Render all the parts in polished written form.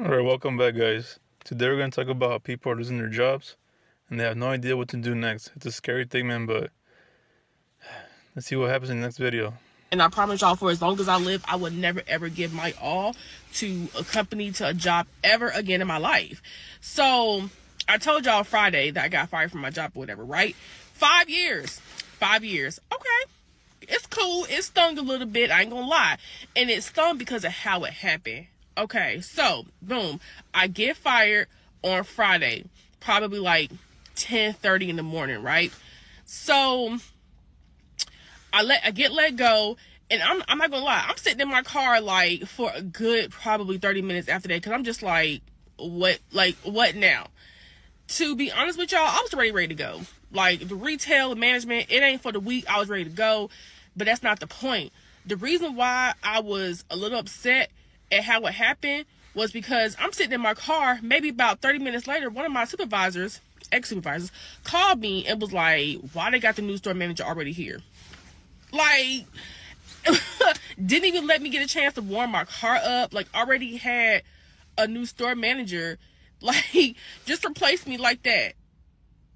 Alright, welcome back, guys. Today we're going to talk about how people are losing their jobs and they have no idea what to do next. It's a scary thing, man, but let's see what happens in the next video. And I promise y'all, for as long as I live, I would never ever give my all to a company, to a job ever again in my life. So I told y'all Friday that I got fired from my job or whatever, right? 5 years. 5 years. Okay. It's cool. It stung a little bit. I ain't gonna lie. And it stung because of how it happened. Okay, so boom, I get fired on Friday, probably like 10:30 in the morning, right? So I get let go, and I'm not gonna lie, I'm sitting in my car like for a good probably 30 minutes after that, because I'm just like, what now? To be honest with y'all, I was ready to go. Like, the retail management, it ain't for the weak. I was ready to go, but that's not the point. The reason why I was a little upset at how it happened was because I'm sitting in my car, maybe about 30 minutes later, one of my supervisors, ex-supervisors, called me and was like, why they got the new store manager already here? Like, didn't even let me get a chance to warm my car up. Like, already had a new store manager, like, just replaced me like that.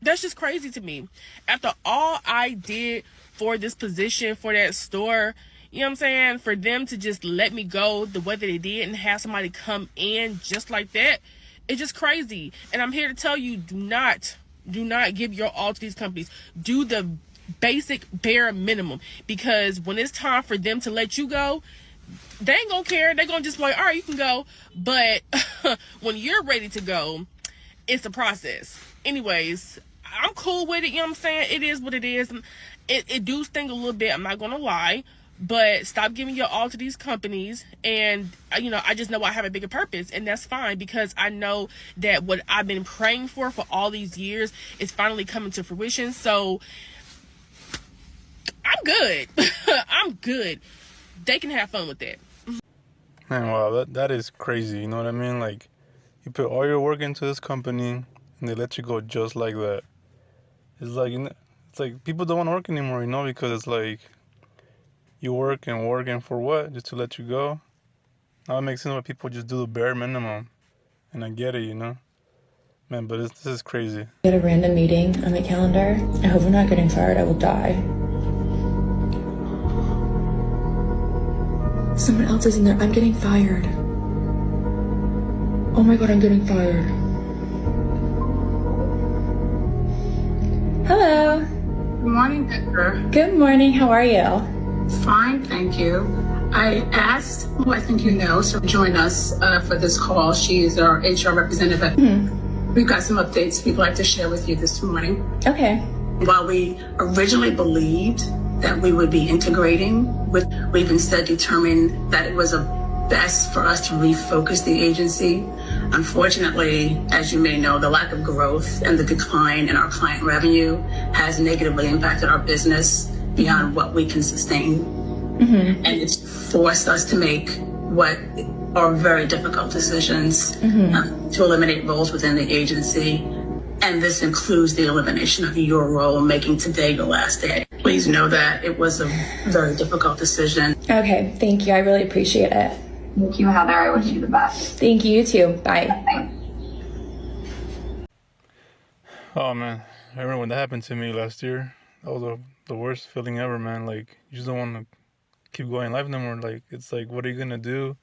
That's just crazy to me. After all I did for this position, for that store, you know what I'm saying? For them to just let me go the way that they did and have somebody come in just like that, it's just crazy. And I'm here to tell you, do not give your all to these companies. Do the basic bare minimum, because when it's time for them to let you go, they ain't gonna care. They're gonna just be like, all right, you can go. But when you're ready to go, it's a process. Anyways, I'm cool with it, you know what I'm saying? It is what it is. It do sting a little bit, I'm not gonna lie. But stop giving your all to these companies, and I just know I have a bigger purpose, and that's fine, because I know that what I've been praying for all these years is finally coming to fruition. So I'm good. I'm good. They can have fun with that. Man, wow, that is crazy, you know what I mean? Like, you put all your work into this company and they let you go just like that. It's like people don't want to work anymore, because it's like you working for what? Just to let you go? Now it makes sense why people just do the bare minimum. And I get it, Man, but this is crazy. Get a random meeting on my calendar. I hope I'm not getting fired. I will die. Someone else is in there. I'm getting fired. Oh my god, I'm getting fired. Hello. Good morning, Decker. Good morning. How are you? Fine, thank you. I asked who I think you know to join us for this call. She is our HR representative. We've got some updates we'd like to share with you this morning. Okay. While we originally believed that we would be integrating we've instead determined that it was best for us to refocus the agency. Unfortunately, as you may know, the lack of growth and the decline in our client revenue has negatively impacted our business beyond what we can sustain. And it's forced us to make what are very difficult decisions to eliminate roles within the agency. And this includes the elimination of your role, making today your last day. Please know that it was a very difficult decision. Okay, thank you. I really appreciate it. Thank you, Heather. I wish you the best. Thank you, you too. Bye. Bye. Oh, man. I remember when that happened to me last year. That was the worst feeling ever, man. Like, you just don't want to keep going in life no more. Like, it's like, what are you going to do?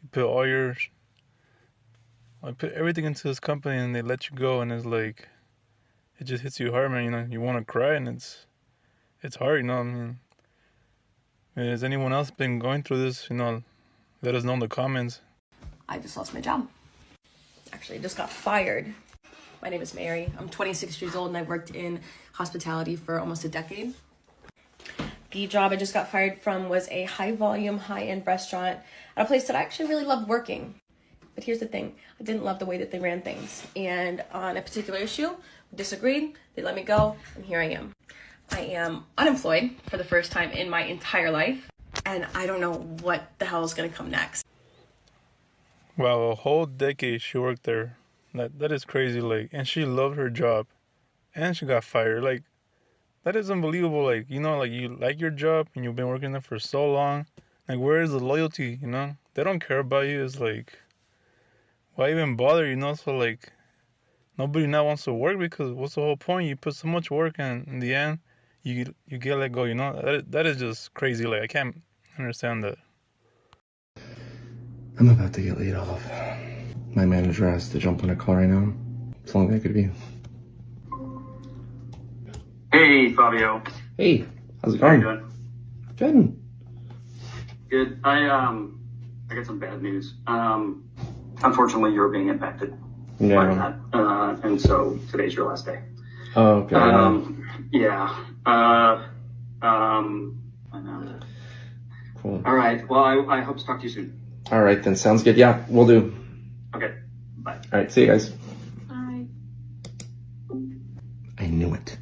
You put put everything into this company and they let you go, and it's like, it just hits you hard, man. You want to cry, and it's hard, I mean, has anyone else been going through this? Let us know in the comments. I just lost my job. Actually, I just got fired. My name is Mary. I'm 26 years old and I've worked in hospitality for almost a decade. The job I just got fired from was a high volume, high-end restaurant at a place that I actually really loved working. But here's the thing, I didn't love the way that they ran things. And on a particular issue, we disagreed, they let me go, and here I am. I am unemployed for the first time in my entire life, and I don't know what the hell is gonna come next. Wow, a whole decade she worked there. That is crazy, like, and she loved her job. And she got fired. Like, that is unbelievable. Like, you like your job and you've been working there for so long. Like, where is the loyalty, They don't care about you. It's like, why even bother, you know? So like nobody now wants to work because what's the whole point? You put so much work and in the end you get let go, you know? That is just crazy. Like I can't understand that. I'm about to get laid off. My manager has to jump on a call right now. As long as I could be. Hey, Fabio. Hey, how's it How you going? doing? Good. Good. I got some bad news. Unfortunately, you're being impacted by Yeah. that, and so today's your last day. Oh, okay. Yeah. I know. Cool. All right. Well, I hope to talk to you soon. All right, then. Sounds good. Yeah, we'll do. Okay. Bye. All right, see you guys. Bye. I knew it.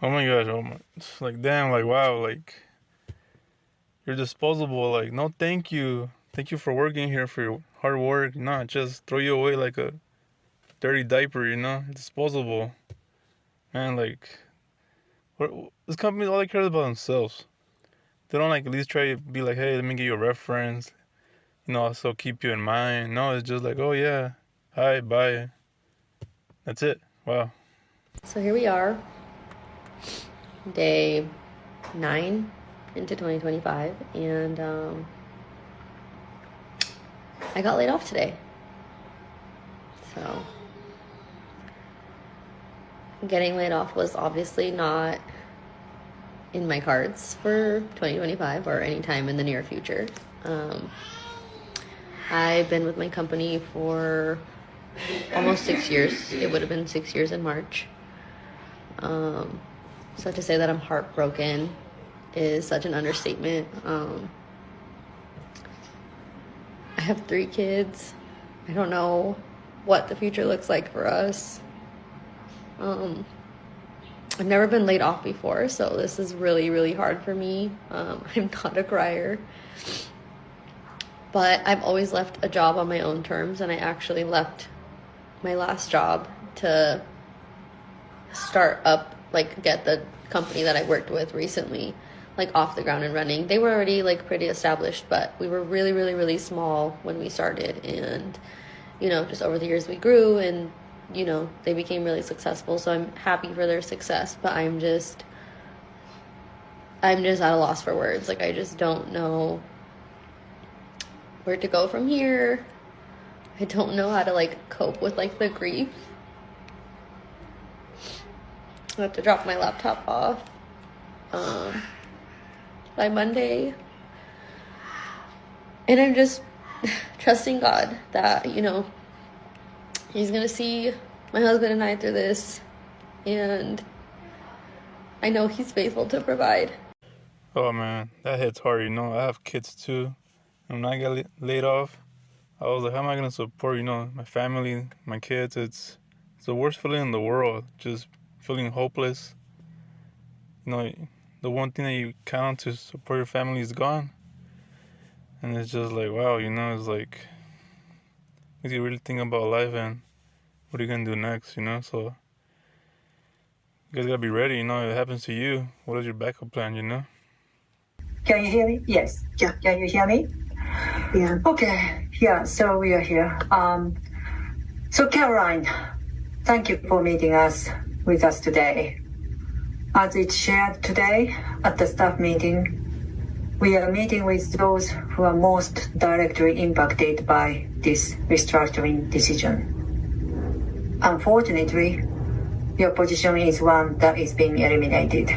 Oh my gosh, oh my, it's like damn, like wow, like you're disposable. Like no, thank you for working here for your hard work. Not just throw you away like a dirty diaper, you know, disposable. Man, like this company, all they care about themselves. They don't like at least try to be like, hey, let me give you a reference, you know, also keep you in mind. No, it's just like, oh yeah, hi, bye. That's it. Wow. So here we are, day 9 into 2025, and I got laid off today. So getting laid off was obviously not in my cards for 2025 or any time in the near future. I've been with my company for almost 6 years. It would have been 6 years in March. So to say that I'm heartbroken is such an understatement. I have 3 kids. I don't know what the future looks like for us. I've never been laid off before, so this is really, really hard for me. I'm not a crier. But I've always left a job on my own terms, and I actually left my last job to start up, like, get the company that I worked with recently, like, off the ground and running. They were already, like, pretty established, but we were really, really, really small when we started, and, you know, just over the years we grew, and, you know, they became really successful, so I'm happy for their success, but I'm just at a loss for words. Like, I just don't know where to go from here. I don't know how to, like, cope with, like, the grief. I have to drop my laptop off by Monday. And I'm just trusting God that, you know, He's gonna see my husband and I through this. And I know He's faithful to provide. Oh man, that hits hard, you know. I have kids too. And when I got laid off, I was like, how am I gonna support, you know, my family, my kids? It's the worst feeling in the world. Just feeling hopeless. You know, the one thing that you count on to support your family is gone. And it's just like, wow, you know, it's like, makes you really think about life and what are you gonna do next, you know? So you guys gotta be ready, you know, if it happens to you, what is your backup plan, you know? Can you hear me? Yes. Yeah. Can you hear me? Yeah. Okay. Yeah. So we are here. So Caroline, thank you for meeting us with us today. As it's shared today at the staff meeting, we are meeting with those who are most directly impacted by this restructuring decision. Unfortunately, your position is one that is being eliminated.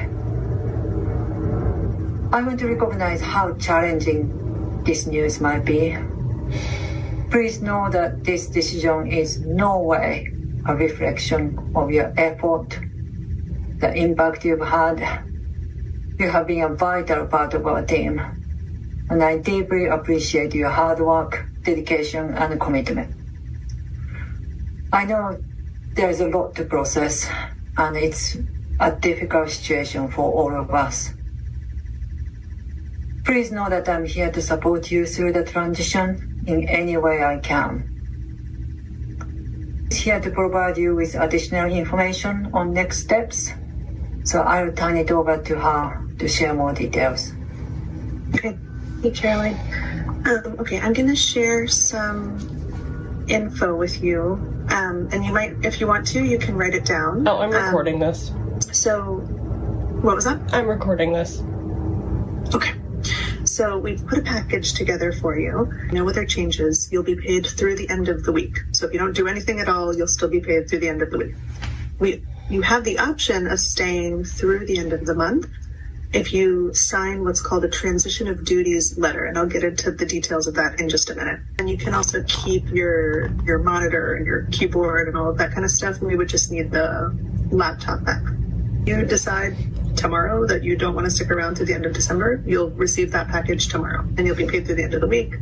I want to recognize how challenging this news might be. Please know that this decision is no way a reflection of your effort, the impact you've had. You have been a vital part of our team, and I deeply appreciate your hard work, dedication, and commitment. I know there's a lot to process, and it's a difficult situation for all of us. Please know that I'm here to support you through the transition in any way I can. I'm here to provide you with additional information on next steps, so I'll turn it over to her to share more details. Okay. Hey, Caroline. Okay, I'm going to share some info with you. And you might, if you want to, you can write it down. Oh, I'm recording this. So, what was that? I'm recording this. Okay. So we've put a package together for you. No other changes. You'll be paid through the end of the week. So if you don't do anything at all, you'll still be paid through the end of the week. You have the option of staying through the end of the month if you sign what's called a transition of duties letter, and I'll get into the details of that in just a minute. And you can also keep your monitor and your keyboard and all of that kind of stuff. We would just need the laptop back. You decide tomorrow that you don't want to stick around to the end of December, you'll receive that package tomorrow, and you'll be paid through the end of the week.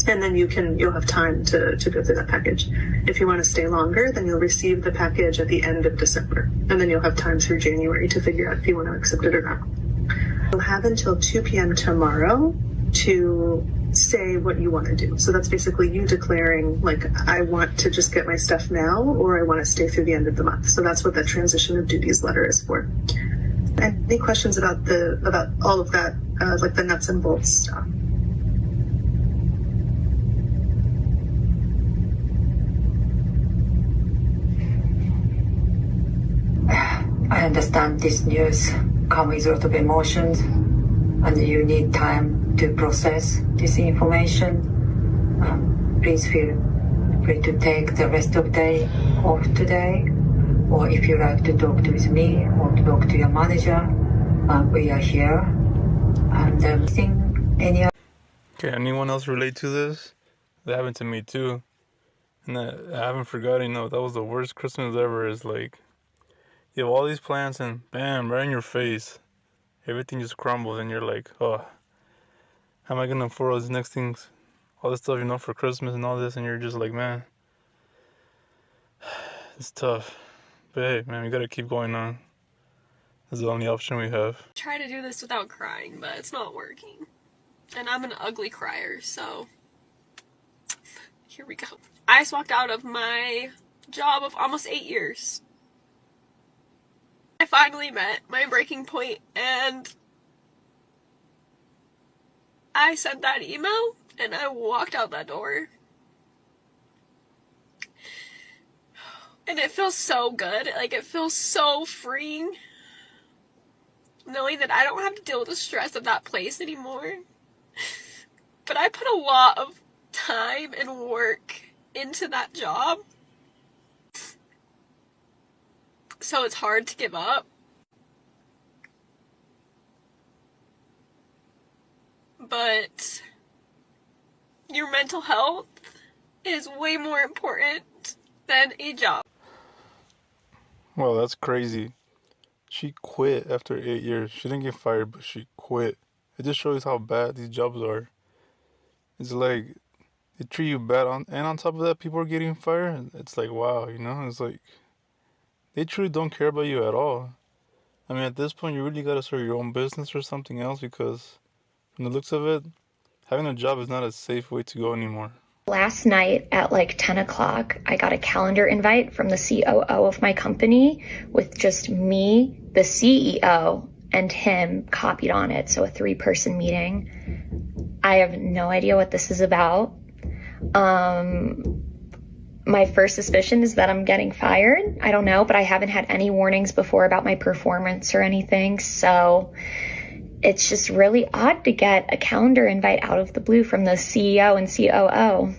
And then you'll have time to go through that package. If you want to stay longer, then you'll receive the package at the end of December, and then you'll have time through January to figure out if you want to accept it or not. You'll have until 2 p.m. tomorrow to say what you want to do. So that's basically you declaring, like, I want to just get my stuff now, or I want to stay through the end of the month. So that's what that transition of duties letter is for. Any questions about all of that, like the nuts and bolts stuff? I understand this news comes with a lot of emotions, and you need time to process this information. Please feel free to take the rest of the day off today, or if you like to talk with me or to talk to your manager, we are here. And Okay, anyone else relate to this? That happened to me too. And I haven't forgotten, that was the worst Christmas ever. Is like, you have all these plans and bam, right in your face, everything just crumbles and you're like, oh, how am I gonna afford all these next things, all this stuff, for Christmas and all this, and you're just like, man, it's tough. But hey, man, we gotta keep going on. This is the only option we have. Try to do this without crying, but it's not working. And I'm an ugly crier, so here we go. I just walked out of my job of almost 8 years. I finally met my breaking point, and I sent that email, and I walked out that door. And it feels so good. Like, it feels so freeing, knowing that I don't have to deal with the stress of that place anymore. But I put a lot of time and work into that job, so it's hard to give up. But your mental health is way more important than a job. Well, that's crazy. She quit after 8 years. She didn't get fired, but she quit. It just shows how bad these jobs are. It's like, they treat you bad, and on top of that, people are getting fired. It's like, wow, it's like, they truly don't care about you at all. I mean, at this point, you really gotta start your own business or something else, because from the looks of it, having a job is not a safe way to go anymore. Last night at like 10 o'clock, I got a calendar invite from the COO of my company with just me, the CEO, and him copied on it. So a 3-person meeting. I have no idea what this is about. My first suspicion is that I'm getting fired. I don't know, but I haven't had any warnings before about my performance or anything. So it's just really odd to get a calendar invite out of the blue from the CEO and COO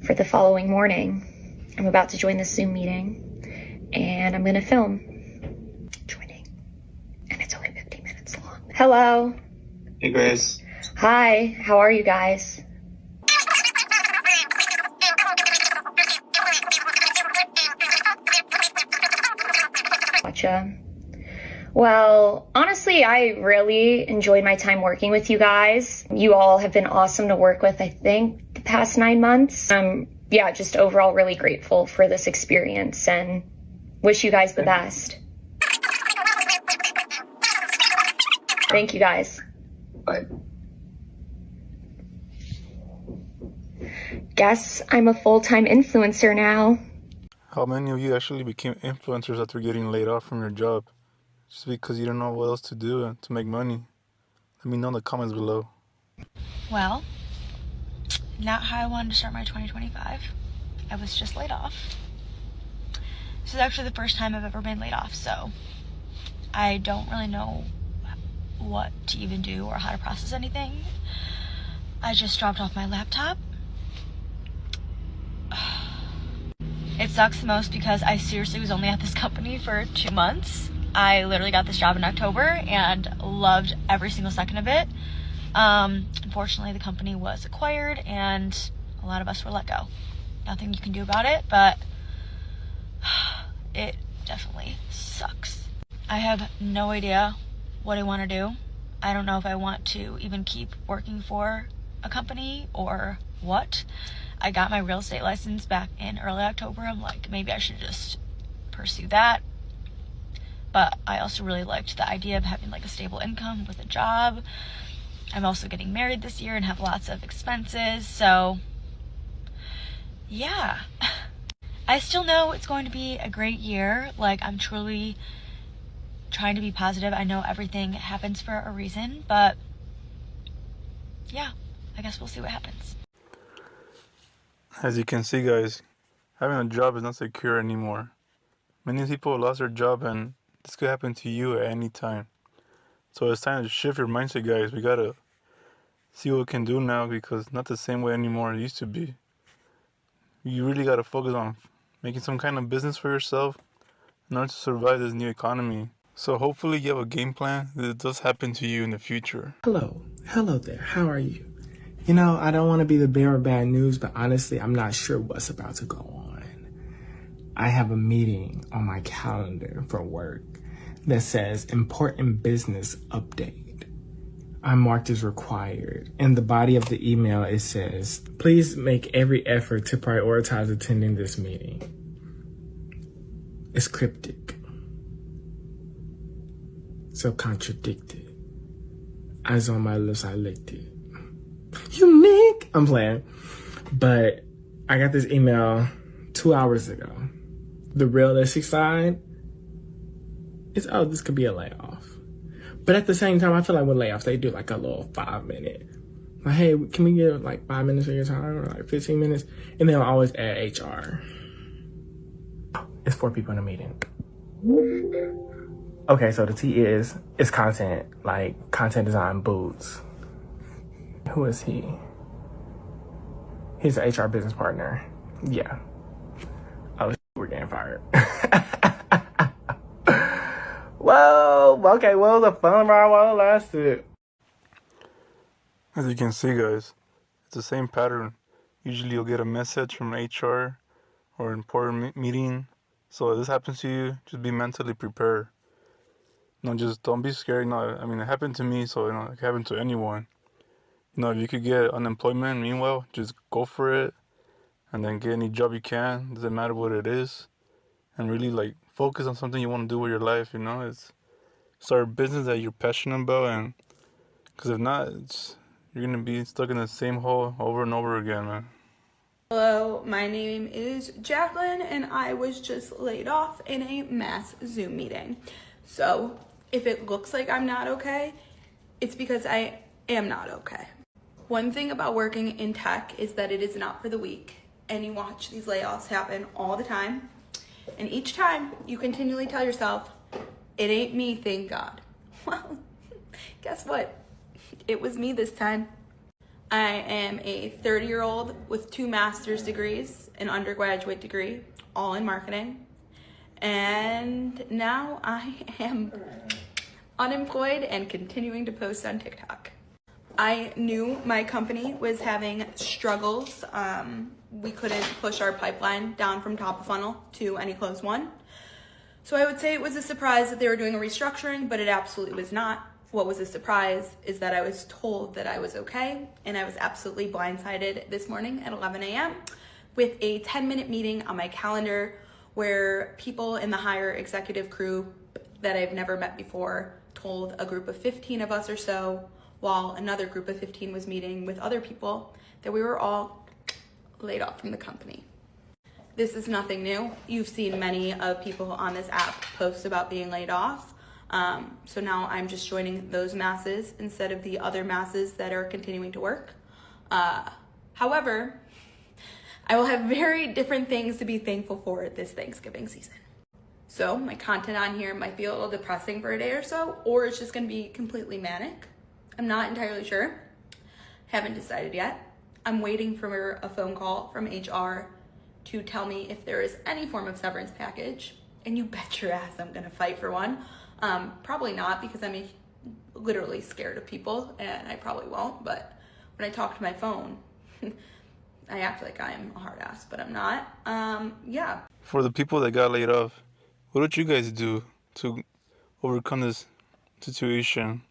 for the following morning. I'm about to join the Zoom meeting, and I'm going to film joining, and it's only 15 minutes long. Hello. Hey, Grace. Hi, how are you guys? Gotcha. Well, honestly, I really enjoyed my time working with you guys. You all have been awesome to work with, I think, the past 9 months. Yeah, just overall really grateful for this experience and wish you guys the best. Thank you guys. Bye. Guess I'm a full-time influencer now. How many of you actually became influencers after getting laid off from your job? Just because you don't know what else to do to make money? Let me know in the comments below. Well, not how I wanted to start my 2025. I was just laid off. This is actually the first time I've ever been laid off, so I don't really know what to even do or how to process anything. I just dropped off my laptop. It sucks the most because I seriously was only at this company for 2 months. I literally got this job in October and loved every single second of it. Unfortunately, the company was acquired and a lot of us were let go. Nothing you can do about it, but it definitely sucks. I have no idea what I want to do. I don't know if I want to even keep working for a company or what. I got my real estate license back in early October. I'm like, maybe I should just pursue that. But I also really liked the idea of having like a stable income with a job. I'm also getting married this year and have lots of expenses. So yeah, I still know it's going to be a great year. Like, I'm truly trying to be positive. I know everything happens for a reason, but yeah, I guess we'll see what happens. As you can see, guys, having a job is not secure anymore. Many people lost their job, and this could happen to you at any time. So it's time to shift your mindset, guys. We gotta see what we can do now, because not the same way anymore it used to be. You really gotta focus on making some kind of business for yourself in order to survive this new economy. So hopefully you have a game plan that it does happen to you in the future. Hello there, how are you? You know, I don't want to be the bearer of bad news, but honestly, I'm not sure what's about to go on. I have a meeting on my calendar for work that says important business update. I'm marked as required. In the body of the email, it says, please make every effort to prioritize attending this meeting. It's cryptic. So contradicted. Eyes on my lips, I licked it. Unique! I'm playing. But I got this email 2 hours ago. The realistic side is, oh, this could be a layoff. But at the same time, I feel like with layoffs, they do like a little 5-minute. Like, hey, can we get like 5 minutes of your time or like 15 minutes? And they'll always add HR. It's 4 people in a meeting. Okay, so the T is, it's content, like content design boots. Who is he? He's an HR business partner. Yeah. Oh, we're getting fired. Whoa, okay, well, the fun ride while it lasted. As you can see, guys, it's the same pattern. Usually you'll get a message from HR or an important meeting. So if this happens to you, just be mentally prepared. Just don't be scared. I mean, it happened to me, so, it can happen to anyone. If you could get unemployment, meanwhile, just go for it. And then get any job you can. Doesn't matter what it is. And really, focus on something you want to do with your life, It's start a business that you're passionate about. And because if not, you're going to be stuck in the same hole over and over again, man. Hello, my name is Jacqueline, and I was just laid off in a mass Zoom meeting. So if it looks like I'm not okay, it's because I am not okay. One thing about working in tech is that it is not for the weak, and you watch these layoffs happen all the time. And each time you continually tell yourself, it ain't me, thank God. Well, guess what? It was me this time. I am a 30-year-old with 2 master's degrees, an undergraduate degree, all in marketing. And now I am unemployed and continuing to post on TikTok. I knew my company was having struggles. We couldn't push our pipeline down from top of funnel to any close one. So I would say it was a surprise that they were doing a restructuring, but it absolutely was not. What was a surprise is that I was told that I was okay, and I was absolutely blindsided this morning at 11 a.m. with a 10-minute meeting on my calendar where people in the higher executive crew that I've never met before told a group of 15 of us or so, while another group of 15 was meeting with other people, that we were all laid off from the company. This is nothing new. You've seen many of people on this app post about being laid off. So now I'm just joining those masses instead of the other masses that are continuing to work. However, I will have very different things to be thankful for this Thanksgiving season. So my content on here might be a little depressing for a day or so, or it's just gonna be completely manic. I'm not entirely sure. Haven't decided yet. I'm waiting for a phone call from HR to tell me if there is any form of severance package. And you bet your ass I'm gonna fight for one. Probably not, because I'm literally scared of people, and I probably won't. But when I talk to my phone, I act like I'm a hard ass, but I'm not. Yeah. For the people that got laid off, what did you guys do to overcome this situation?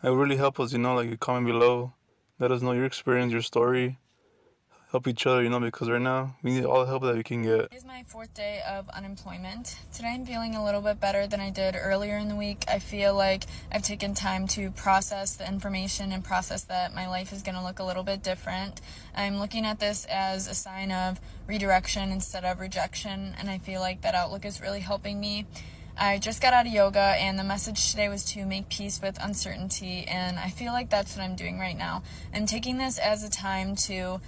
It would really help us, like comment below. Let us know your experience, your story. Help each other, because right now we need all the help that we can get. It's my 4th day of unemployment. Today I'm feeling a little bit better than I did earlier in the week. I feel like I've taken time to process the information and process that my life is going to look a little bit different. I'm looking at this as a sign of redirection instead of rejection, and I feel like that outlook is really helping me. I just got out of yoga, and the message today was to make peace with uncertainty, and I feel like that's what I'm doing right now. I'm taking this as a time to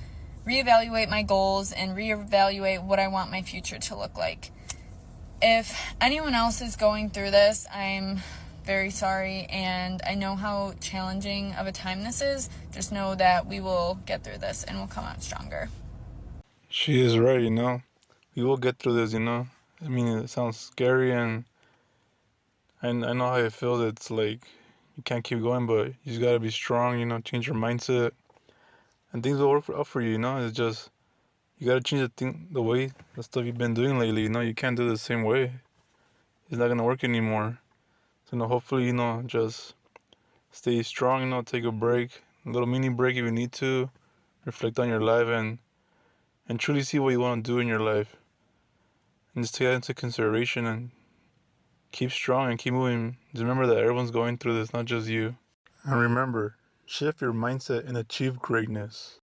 reevaluate my goals and reevaluate what I want my future to look like. If anyone else is going through this, I'm very sorry, and I know how challenging of a time this is. Just know that we will get through this and we'll come out stronger. She is right, We will get through this, I mean, it sounds scary, and I know how it feels. It's like you can't keep going, but you just gotta be strong, change your mindset. And things will work out for you, It's just, you gotta change the way, the stuff you've been doing lately, You can't do it the same way. It's not gonna work anymore. So, hopefully, just stay strong, take a break, a little mini break if you need to. Reflect on your life and truly see what you want to do in your life. And just take that into consideration and keep strong and keep moving. Just remember that everyone's going through this, not just you. And remember, shift your mindset and achieve greatness.